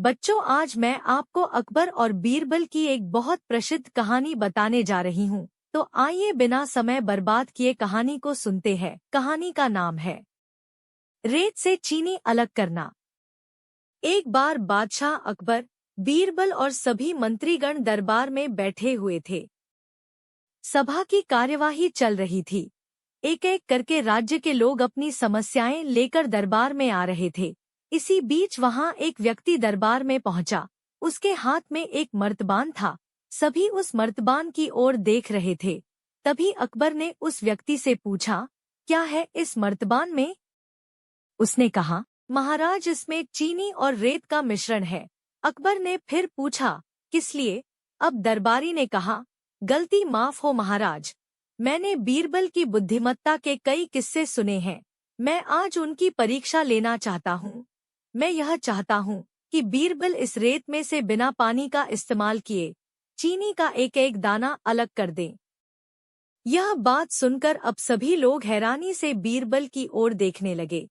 बच्चों, आज मैं आपको अकबर और बीरबल की एक बहुत प्रसिद्ध कहानी बताने जा रही हूँ। तो आइए बिना समय बर्बाद किए कहानी को सुनते हैं। कहानी का नाम है रेत से चीनी अलग करना। एक बार बादशाह अकबर, बीरबल और सभी मंत्रीगण दरबार में बैठे हुए थे। सभा की कार्यवाही चल रही थी। एक एक करके राज्य के लोग अपनी समस्याएं लेकर दरबार में आ रहे थे। इसी बीच वहां एक व्यक्ति दरबार में पहुंचा। उसके हाथ में एक मर्तबान था। सभी उस मर्तबान की ओर देख रहे थे। तभी अकबर ने उस व्यक्ति से पूछा, क्या है इस मर्तबान में? उसने कहा, महाराज, इसमें चीनी और रेत का मिश्रण है। अकबर ने फिर पूछा, किस लिए? अब दरबारी ने कहा, गलती माफ हो महाराज, मैंने बीरबल की बुद्धिमत्ता के कई किस्से सुने हैं। मैं आज उनकी परीक्षा लेना चाहता हूँ। मैं यह चाहता हूँ कि बीरबल इस रेत में से बिना पानी का इस्तेमाल किए चीनी का एक एक दाना अलग कर दें। यह बात सुनकर अब सभी लोग हैरानी से बीरबल की ओर देखने लगे।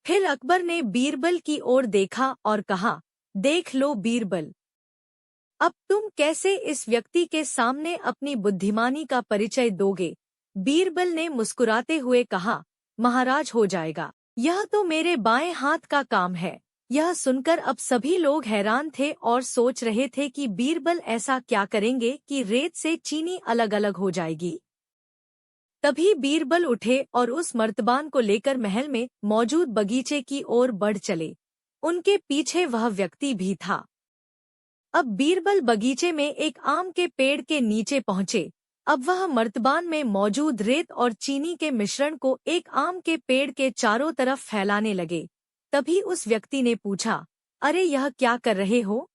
फिर अकबर ने बीरबल की ओर देखा और कहा, देख लो बीरबल, अब तुम कैसे इस व्यक्ति के सामने अपनी बुद्धिमानी का परिचय दोगे? बीरबल ने मुस्कुराते हुए कहा, महाराज, हो जाएगा। यह तो मेरे बाएं हाथ का काम है। यह सुनकर अब सभी लोग हैरान थे और सोच रहे थे कि बीरबल ऐसा क्या करेंगे कि रेत से चीनी अलग अलग हो जाएगी। तभी बीरबल उठे और उस मर्तबान को लेकर महल में मौजूद बगीचे की ओर बढ़ चले। उनके पीछे वह व्यक्ति भी था। अब बीरबल बगीचे में एक आम के पेड़ के नीचे पहुंचे। अब वह मर्तबान में मौजूद रेत और चीनी के मिश्रण को एक आम के पेड़ के चारों तरफ फैलाने लगे। तभी उस व्यक्ति ने पूछा, अरे यह क्या कर रहे हो?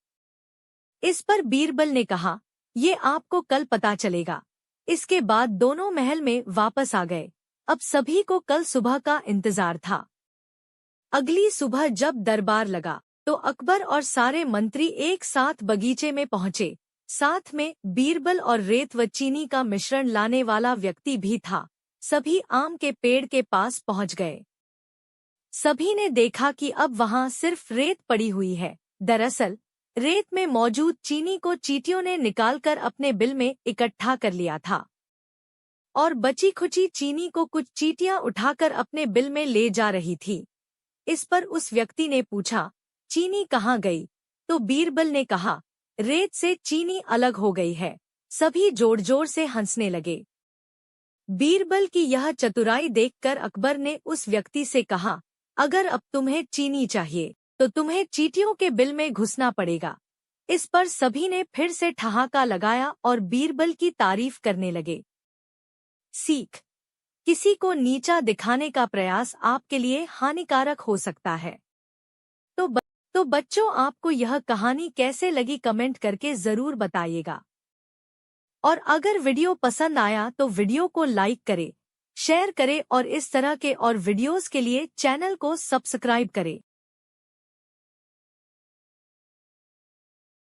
इस पर बीरबल ने कहा, ये आपको कल पता चलेगा। इसके बाद दोनों महल में वापस आ गए। अब सभी को कल सुबह का इंतजार था। अगली सुबह जब दरबार लगा तो अकबर और सारे मंत्री एक साथ बगीचे में पहुंचे। साथ में बीरबल और रेत व चीनी का मिश्रण लाने वाला व्यक्ति भी था। सभी आम के पेड़ के पास पहुंच गए। सभी ने देखा कि अब वहां सिर्फ रेत पड़ी हुई है। दरअसल रेत में मौजूद चीनी को चींटियों ने निकालकर अपने बिल में इकट्ठा कर लिया था और बची खुची चीनी को कुछ चींटियां उठाकर अपने बिल में ले जा रही थी। इस पर उस व्यक्ति ने पूछा, चीनी कहाँ गई? तो बीरबल ने कहा, रेत से चीनी अलग हो गई है। सभी जोर जोर से हंसने लगे। बीरबल की यह चतुराई देखकर अकबर ने उस व्यक्ति से कहा, अगर अब तुम्हें चीनी चाहिए तो तुम्हें चींटियों के बिल में घुसना पड़ेगा। इस पर सभी ने फिर से ठहाका लगाया और बीरबल की तारीफ करने लगे। सीख: किसी को नीचा दिखाने का प्रयास आपके लिए हानिकारक हो सकता है। तो बच्चों, आपको यह कहानी कैसे लगी कमेंट करके जरूर बताइएगा। और अगर वीडियो पसंद आया तो वीडियो को लाइक करें, शेयर करें और इस तरह के और वीडियोस के लिए चैनल को सब्सक्राइब करें।